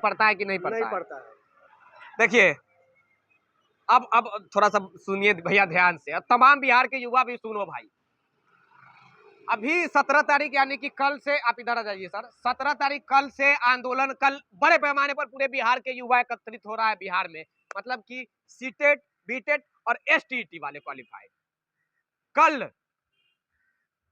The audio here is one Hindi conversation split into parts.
पड़ता है कि नहीं पड़ता नहीं है? पड़ता है। देखिए, अब थोड़ा सा सुनिए भैया ध्यान से, अब तमाम बिहार के युवा भी सुनो भाई। अभी 17 तारीख यानी कि कल से, आप इधर आ जाइए सर, 17 तारीख कल से आंदोलन, कल बड़े पैमाने पर पूरे बिहार के युवा एकत्रित हो रहा है बिहार में, मतलब कि सीटेट, बीटेट और एसटीईटी वाले क्वालिफाइड कल।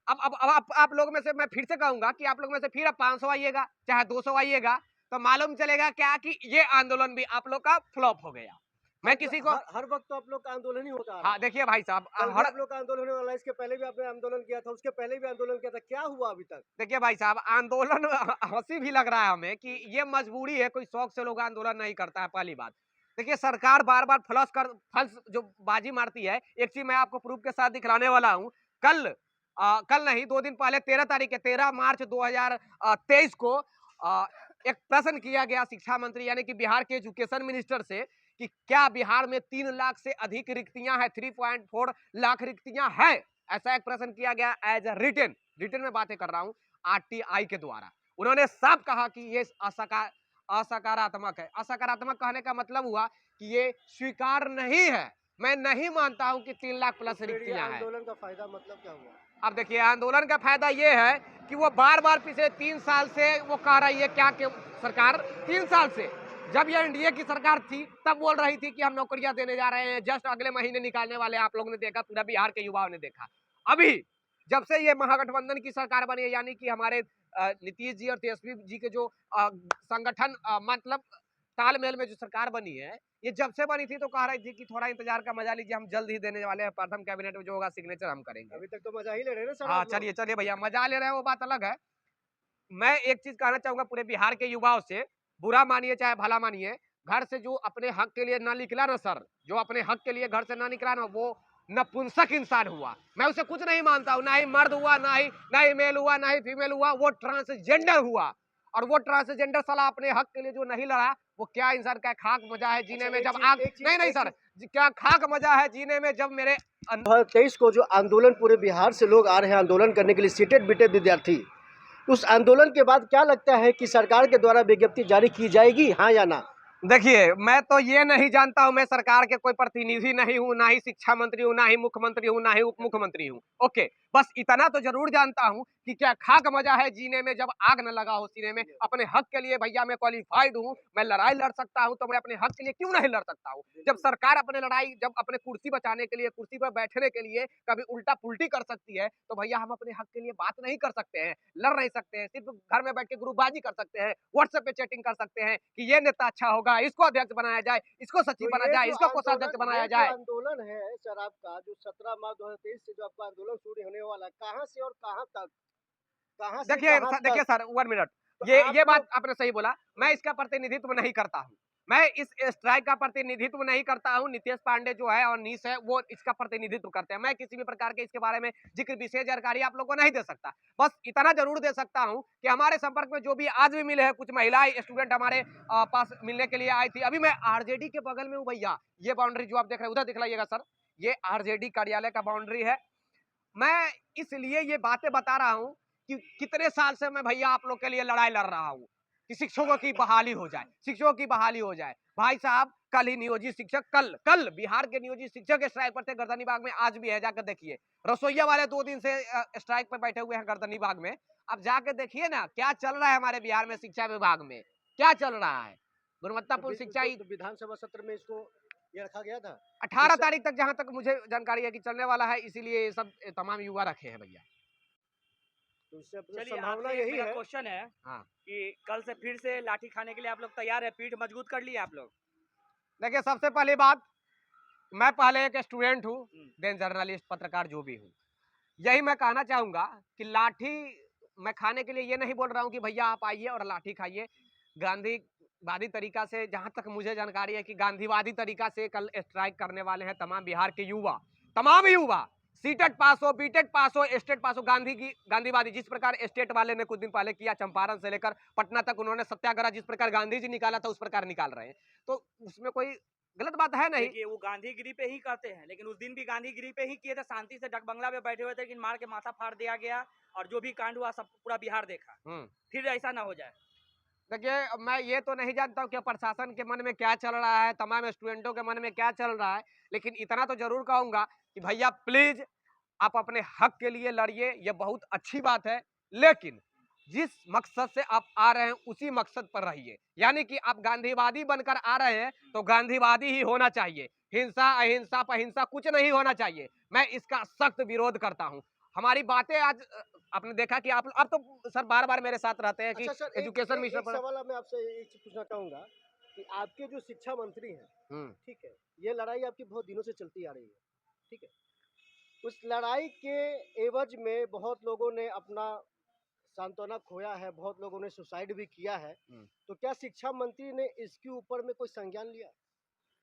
अब आप लोग में से मैं फिर से कहूंगा कि आप लोग में से फिर अब 500 आइएगा चाहे 200 आइएगा, तो मालूम चलेगा क्या कि ये आंदोलन भी आप लोग का फ्लॉप हो गया। मैं किसी को हर वक्त तो आप लोग का आंदोलन ही होता आ रहा हाँ है। देखिए भाई साहब, कल भी आप लोग का आंदोलन होने वाला है, इसके पहले भी आपने आंदोलन किया था, उसके पहले भी आंदोलन किया था, क्या हुआ अभी तक? देखिए भाई साहब, आंदोलन हंसी भी लग रहा है हमें कि ये मजबूरी है, कोई शौक से लोग आंदोलन नहीं करता है। पहली बात देखिए, सरकार बार बार फल्स जो बाजी मारती है। एक चीज मैं आपको प्रूफ के साथ दिखलाने वाला हूं। कल नहीं, 2 दिन पहले 13 तारीख के 13 मार्च 2023 को एक प्रश्न किया गया शिक्षा मंत्री यानी कि बिहार के एजुकेशन मिनिस्टर से कि क्या बिहार में 3 लाख से अधिक रिक्तियां हैं, 3.4 लाख रिक्तियां हैं। ऐसा एक प्रश्न किया गया एज ए रिटन में बातें कर रहा हूं, आरटीआई के द्वारा। उन्होंने साफ कहा कि ये असकारात्मक है। असकारात्मक कहने का मतलब हुआ कि ये स्वीकार नहीं है। मैं नहीं मानता हूं कि 3 लाख प्लस रिक्तियां हैं। आंदोलन का फायदा मतलब क्या हुआ? अब देखिए, आंदोलन का फायदा ये है कि वो बार बार पिछले 3 साल से वो कह रही है क्या कि सरकार 3 साल से, जब ये एनडीए की सरकार थी तब बोल रही थी कि हम नौकरियां देने जा रहे हैं, जस्ट अगले महीने निकालने वाले। आप लोगों ने देखा, पूरा बिहार के युवाओं ने देखा। अभी जब से ये महागठबंधन की सरकार बनी है, यानी कि हमारे नीतीश जी और तेजस्वी जी के जो संगठन मतलब तालमेल में जो सरकार बनी है, ये जब से बनी थी तो कह रही थी कि थोड़ा इंतजार का मजा लीजिए, हम जल्द ही देने वाले हैं, प्रथम कैबिनेट में जो होगा सिग्नेचर हम करेंगे। अभी तक तो मजा ही ले रहे हैं ना सर। हाँ चलिए चलिए भैया, मजा ले रहे हैं वो बात अलग है। मैं एक चीज कहना चाहूंगा पूरे बिहार के युवाओं से, बुरा मानिए चाहे भला मानिए, घर से जो अपने हक के लिए ना निकला ना सर, जो अपने हक के लिए घर से ना निकला ना, वो नपुंसक इंसान हुआ। मैं उसे कुछ नहीं मानता हूं, ना ही मर्द हुआ, ना ही मेल हुआ, ना ही फीमेल हुआ, वो ट्रांसजेंडर हुआ। और वो ट्रांसजेंडर साला अपने हक के लिए जो नहीं लड़ा, वो क्या इंसान का खाक मजा है जीने में जब आग नहीं सर, क्या खाक मजा है जीने में जब मेरे 23 को जो आंदोलन पूरे बिहार से लोग आ रहे हैं आंदोलन करने के लिए, सीटेड बीटेड विद्यार्थी, उस आंदोलन के बाद क्या लगता है कि सरकार के द्वारा विज्ञप्ति जारी की जाएगी, हाँ या ना? देखिए, मैं तो ये नहीं जानता हूं, मैं सरकार के कोई प्रतिनिधि नहीं हूं, ना ही शिक्षा मंत्री हूं, ना ही मुख्यमंत्री हूं, ना ही उप मुख्यमंत्री हूं। ओके, बस इतना तो जरूर जानता हूं कि क्या खाक मजा है जीने में जब आग न लगा हो सीने में। अपने हक के लिए भैया मैं क्वालिफाइड हूं, मैं लड़ाई लड़ सकता हूं, तो मैं अपने हक के लिए क्यों नहीं लड़ सकता हूं। जब सरकार अपने लड़ाई, जब अपने कुर्सी बचाने के लिए, कुर्सी पर बैठने के लिए कभी उल्टा पुल्टी कर सकती है, तो भैया हम अपने हक के लिए बात नहीं कर सकते हैं, लड़ नहीं सकते हैं, सिर्फ घर में बैठ के ग्रुपबाजी कर सकते हैं, व्हाट्सएप पे चैटिंग कर सकते हैं कि ये नेता अच्छा होगा, इसको अध्यक्ष बनाया जाए, इसको सचिव तो बनाया जाए, इसको कोषाध्यक्ष बनाया जाए। आंदोलन है सर आपका, जो 17 मार्च 2023 से जो आपका आंदोलन शुरू होने वाला है, कहाँ से और कहाँ तक? कहाँ से कहाँ तक? देखिए सर, 1 मिनट, तो ये बात आपने सही बोला। मैं इसका प्रतिनिधित्व नहीं करता हूं, मैं इस स्ट्राइक का प्रतिनिधित्व नहीं करता हूं। नितेश पांडे जो है और नीस है, वो इसका प्रतिनिधित्व करते हैं। मैं किसी भी प्रकार के इसके बारे में जिक्र, विशेष जानकारी आप लोगों को नहीं दे सकता। बस इतना जरूर दे सकता हूं कि हमारे संपर्क में जो भी आज भी मिले हैं, कुछ महिलाएं स्टूडेंट हमारे पास मिलने के लिए आई थी। अभी मैं आरजेडी के बगल में हूं भैया, ये बाउंड्री जो आप देख रहे हैं उधर दिखलाइएगा सर, ये आरजेडी कार्यालय का बाउंड्री है। मैं इसलिए ये बातें बता रहा हूं कि कितने साल से मैं भैया आप लोग के लिए लड़ाई लड़ रहा हूं कि शिक्षकों की बहाली हो जाए, शिक्षकों की बहाली हो जाए। भाई साहब, कल ही नियोजित शिक्षक, कल बिहार के नियोजित शिक्षक स्ट्राइक पर थे गर्दनी बाग में, आज भी है, जाकर देखिए। रसोईया वाले 2 दिन से स्ट्राइक पर बैठे हुए हैं गर्दनी बाग में। अब जाके देखिए ना क्या चल रहा है हमारे बिहार में, शिक्षा विभाग में क्या चल रहा है। गुणवत्तापूर्ण शिक्षा विधानसभा सत्र में इसको ये रखा गया था 18 तारीख तक, जहां तक मुझे जानकारी है कि चलने वाला है, इसीलिए ये सब तमाम युवा रखे हैं भैया। तो इससे संभावना यही है। क्वेश्चन है हाँ, कि कल से फिर से लाठी खाने के लिए आप लोग तैयार है? पीठ मजबूत कर लिए आप लोग? देखिए सबसे पहली बात, मैं पहले एक स्टूडेंट हूँ, देन जर्नलिस्ट, पत्रकार जो भी हूँ। यही मैं कहना चाहूंगा कि लाठी मैं खाने के लिए ये नहीं बोल रहा हूँ कि भैया आप आइए और लाठी खाइए। गांधीवादी तरीका से, जहां तक मुझे जानकारी है कि गांधीवादी तरीका से कल स्ट्राइक करने वाले हैं तमाम बिहार के युवा, तमाम युवा, सीटेट पास हो, बीटेट पास हो, स्टेट पास हो। गांधीवादी जिस प्रकार स्टेट वाले ने कुछ दिन पहले किया, चंपारण से लेकर पटना तक उन्होंने सत्याग्रह जिस प्रकार गांधी जी निकाला था, उस प्रकार निकाल रहे हैं। तो उसमें कोई गलत बात है नहीं। वो गांधीगिरी पे ही करते हैं, लेकिन उस दिन भी गांधीगिरी पे ही किए थे, शांति से डकबंगला पे बैठे हुए थे, लेकिन मार के माथा फाड़ दिया गया और जो भी कांड हुआ सब पूरा बिहार देखा। फिर ऐसा ना हो जाए। देखिए, मैं ये तो नहीं जानता हूँ कि प्रशासन के मन में क्या चल रहा है, तमाम स्टूडेंटों के मन में क्या चल रहा है, लेकिन इतना तो ज़रूर कहूँगा कि भैया प्लीज़ आप अपने हक के लिए लड़िए, ये बहुत अच्छी बात है, लेकिन जिस मकसद से आप आ रहे हैं, उसी मकसद पर रहिए। यानी कि आप गांधीवादी बनकर आ रहे हैं, तो गांधीवादी ही होना चाहिए। हिंसा, अहिंसा, पहिंसा कुछ नहीं होना चाहिए। मैं इसका सख्त विरोध करता हूँ। हमारी बातें आज आपने देखा कि आप तो सर बार-बार मेरे साथ रहते हैं कि अच्छा सर, एजुकेशन मिशन एक पर। सवाल मैं आपसे एक चीज़ पूछना चाहूँगा कि आपके जो शिक्षा मंत्री हैं, हुँ। ठीक है, ये लड़ाई आपकी बहुत दिनों से चलती आ रही है, ठीक है। उस लड़ाई के एवज में बहुत लोगों ने अपना सांत्वना खोया है, बहुत लोगों ने सुसाइड भी किया है। हुँ। तो क्या शिक्षा मंत्री ने इसके ऊपर में कोई संज्ञान लिया?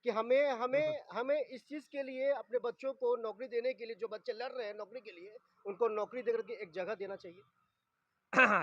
कि हमें हमें हमें इस चीज़ के लिए अपने बच्चों को नौकरी देने के लिए, जो बच्चे लड़ रहे हैं नौकरी के लिए, उनको नौकरी देकर के एक जगह देना चाहिए?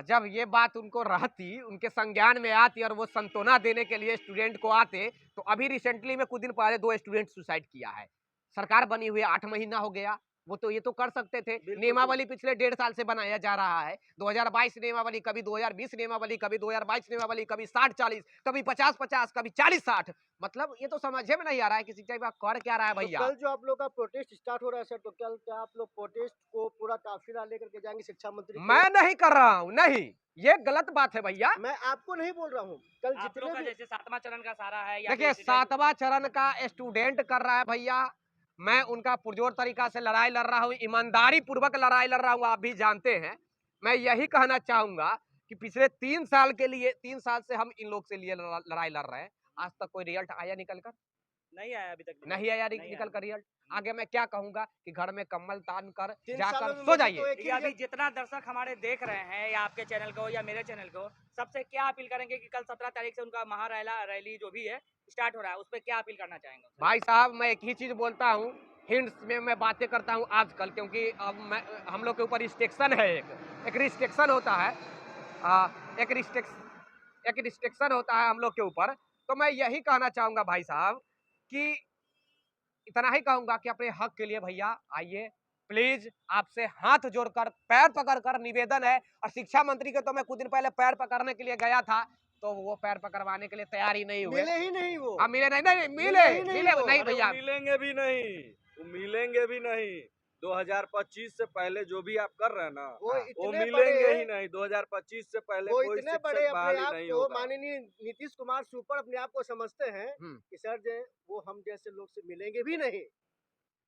जब ये बात उनको रहती, उनके संज्ञान में आती और वो सांत्वना देने के लिए स्टूडेंट को आते, तो अभी रिसेंटली में कुछ दिन पहले 2 स्टूडेंट सुसाइड किया है। सरकार बनी हुई 8 महीना हो गया, वो तो ये तो कर सकते थे। बिल्कुल, नियमावली पिछले 1.5 साल से बनाया जा रहा है। 2022 नियमावली, कभी 2020 नियमावली, कभी 2022 नियमावली, कभी 60-40, कभी 50-50, कभी 40-60। मतलब ये तो समझ में नहीं आ रहा है कि शिक्षा विभाग कर क्या रहा है तो भैया। कल जो आप लोग का प्रोटेस्ट स्टार्ट हो रहा है सर, तो कल क्या आप लोग प्रोटेस्ट को पूरा काफिला लेकर के जाएँगे शिक्षा मंत्री के? मैं नहीं कर रहा हूँ, नहीं, ये गलत बात है भैया। मैं आपको नहीं बोल रहा हूँ, कल आप जितने लोग का भी जैसे 7वां चरण का सारा है या देखिए, फिर 7वां चरण का स्टूडेंट कर रहा है भैया, मैं उनका पुरजोर तरीका से लड़ाई लड़ रहा हूँ, ईमानदारी पूर्वक लड़ाई लड़ रहा हूँ, आप भी जानते हैं। मैं यही कहना चाहूँगा कि पिछले 3 साल के लिए 3 साल से हम इन लोग से लिए लड़ाई लड़ रहे हैं। आज तक कोई रिजल्ट आया निकल कर? नहीं आया अभी तक रिजल्ट, नहीं आया नहीं निकल आया। कर रिजल्ट। आगे मैं क्या कहूँगा कि घर में कम्बल तान कर 3 जाकर सालों में सो मुझे जाइए। तो एक ही देखिए अभी रिजल्ट जितना दर्शक हमारे देख रहे हैं या आपके चैनल को या मेरे चैनल को, सबसे क्या अपील करेंगे कि कल 17 तारीख से उनका रैली जो भी है स्टार्ट हो रहा है, उस पे क्या अपील करना चाहेंगे? भाई साहब, मैं एक ही चीज़ बोलता हूँ, हिंट्स में मैं बातें करता हूँ आजकल, क्योंकि अब मैं हम लोग के ऊपर रिस्ट्रिक्शन है एक रिस्ट्रिक्शन होता है। एक रिस्ट्रिक्शन होता है हम लोग के ऊपर। तो मैं यही कहना चाहूँगा भाई साहब कि इतना ही कहूँगा कि अपने हक के लिए भैया आइए, प्लीज़ आपसे हाथ जोड़कर, पैर पकड़कर निवेदन है। और शिक्षा मंत्री के तो मैं कुछ दिन पहले पैर पकड़ने के लिए गया था, तो वो पैर पकड़वाने के लिए तैयार ही नहीं हुए। मिले ही नहीं वो। हाँ, मिले नहीं, नहीं मिले ही नहीं मिले वो। नहीं अरे वो भैया। मिलेंगे भी नहीं, वो मिलेंगे भी नहीं। 2025 से पहले जो भी आप कर रहे हैं ना, वो हाँ, वो इतने मिलेंगे बड़े ही नहीं। 2025 से पहले वो कोई इतने शिक्षक बड़े अपने बहाली आप नहीं को होगा। माननीय नीतीश कुमार सुपर अपने आप को समझते हैं हुँ। कि सर जो वो हम जैसे लोग से मिलेंगे भी नहीं।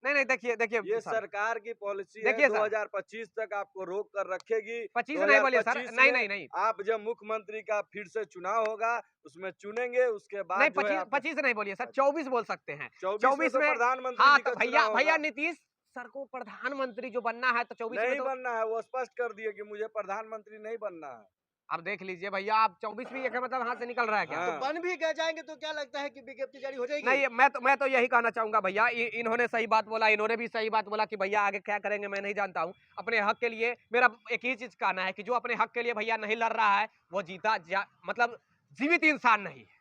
नहीं, देखिए ये सर, सरकार की पॉलिसी है, देखिए सर, 2025 तक आपको रोक कर रखेगी। 25 नहीं बोलिए सर, 2025 नहीं, में नहीं, नहीं। आप जब मुख्यमंत्री का फिर से चुनाव होगा, उसमें चुनेंगे, उसके नहीं, बाद जो है 25 नहीं बोलिए सर, 24 बोल सकते हैं। 24 में 24 तो में प्रधानमंत्री हाँ, जी तो का भैया चुनाव भैया होगा। नीतीश सर को प्रधानमंत्री जो बनना है, तो 24 में नहीं तो बनना है, वो स्पष्ट कर दिए कि मुझे प्रधानमंत्री नहीं बनना है। अब देख लीजिए भैया, आप 24 भी एक मतलब हाथ से निकल रहा है क्या? तो हाँ। बन भी गए जाएंगे तो क्या लगता है कि विज्ञप्ति जारी हो जाएगी? नहीं, मैं तो यही कहना चाहूँगा भैया, इन्होंने सही बात बोला, इन्होंने भी सही बात बोला कि भैया आगे क्या करेंगे मैं नहीं जानता हूँ। अपने हक के लिए मेरा एक ही चीज़ कहना है कि जो अपने हक के लिए भैया नहीं लड़ रहा है, वो मतलब जीवित इंसान नहीं है।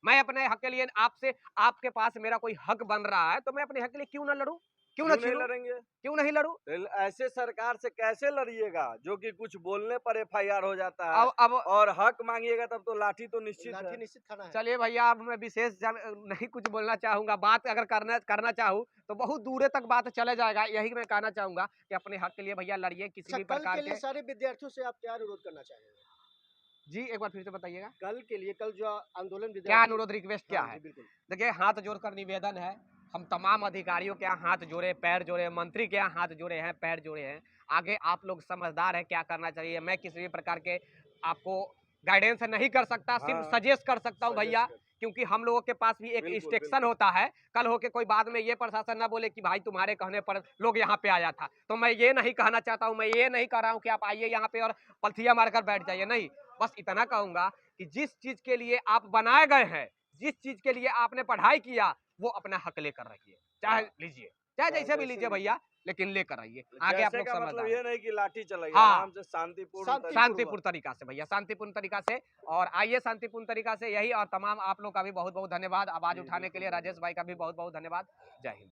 मैं अपने हक के लिए आपसे आपके पास मेरा कोई हक बन रहा है, तो मैं अपने हक के लिए क्यों ना लड़ूँ? क्यों ना क्यों नहीं छीनूँ? लड़ेंगे? क्यों नहीं लड़ूँ? ऐसे सरकार से कैसे लड़िएगा जो कि कुछ बोलने पर एफआईआर हो जाता है अब और हक मांगिएगा तब तो लाठी तो निश्चित है। लाठी निश्चित खाना है। चलिए भैया, अब मैं विशेष नहीं कुछ बोलना चाहूँगा। बात अगर करना चाहूँ, तो बहुत दूर तक बात चले जाएगा। यही मैं कहना चाहूँगा कि अपने हक के लिए भैया लड़िए किसी अच्छा, भी कल प्रकार के लिए के। सारे विद्यार्थियों से आप क्या अनुरोध करना चाहेंगे? जी, एक बार फिर से बताइएगा। कल के लिए कल जो आंदोलन क्या विद्यार्थी अनुरोध रिक्वेस्ट क्या हाँ है? जी, बिल्कुल। देखिए, हाथ जोड़कर निवेदन है, हम तमाम अधिकारियों के यहाँ हाथ जोड़े, पैर जोड़े, मंत्री के यहाँ हाथ जोड़े हैं, पैर जोड़े हैं। आगे आप लोग समझदार हैं, क्या करना चाहिए। मैं किसी भी प्रकार के आपको गाइडेंस नहीं कर सकता, सिर्फ हाँ, सजेस्ट कर सकता हूँ भैया, सजेस्ट कर। क्योंकि हम लोगों के पास भी एक बिल्कुल, इंस्ट्रक्शन बिल्कुल। होता है। कल होके कोई बाद में ये प्रशासन ना बोले कि भाई तुम्हारे कहने पर लोग यहाँ पे आया था। तो मैं ये नहीं कहना चाहता हूँ, मैं ये नहीं कह रहा हूँ कि आप आइए यहाँ पे और पलथियाँ मारकर बैठ जाइए, नहीं। बस इतना कहूँगा कि जिस चीज़ के लिए आप बनाए गए हैं, जिस चीज़ के लिए आपने पढ़ाई किया, वो अपना हक लेकर रहिए। चाहे हाँ। लीजिए, चाहे जैसे भी जैसे लीजिए भैया, लेकिन लेकर आइए। आगे आप जैसे लोग का समझदार मतलब हैं। ये नहीं कि लाठी चलाइए, हाँ। आराम से शांतिपूर्ण शांति- शांतिपूर्ण तरीका से भैया, शांतिपूर्ण तरीका से। और आइए शांतिपूर्ण तरीका से, यही। और तमाम आप लोग का भी बहुत-बहुत धन्यवाद। आवाज़ जी, उठाने के लिए बिल्कुल, राजेश भाई का भी बहुत-बहुत धन्यवाद। जय हिंद।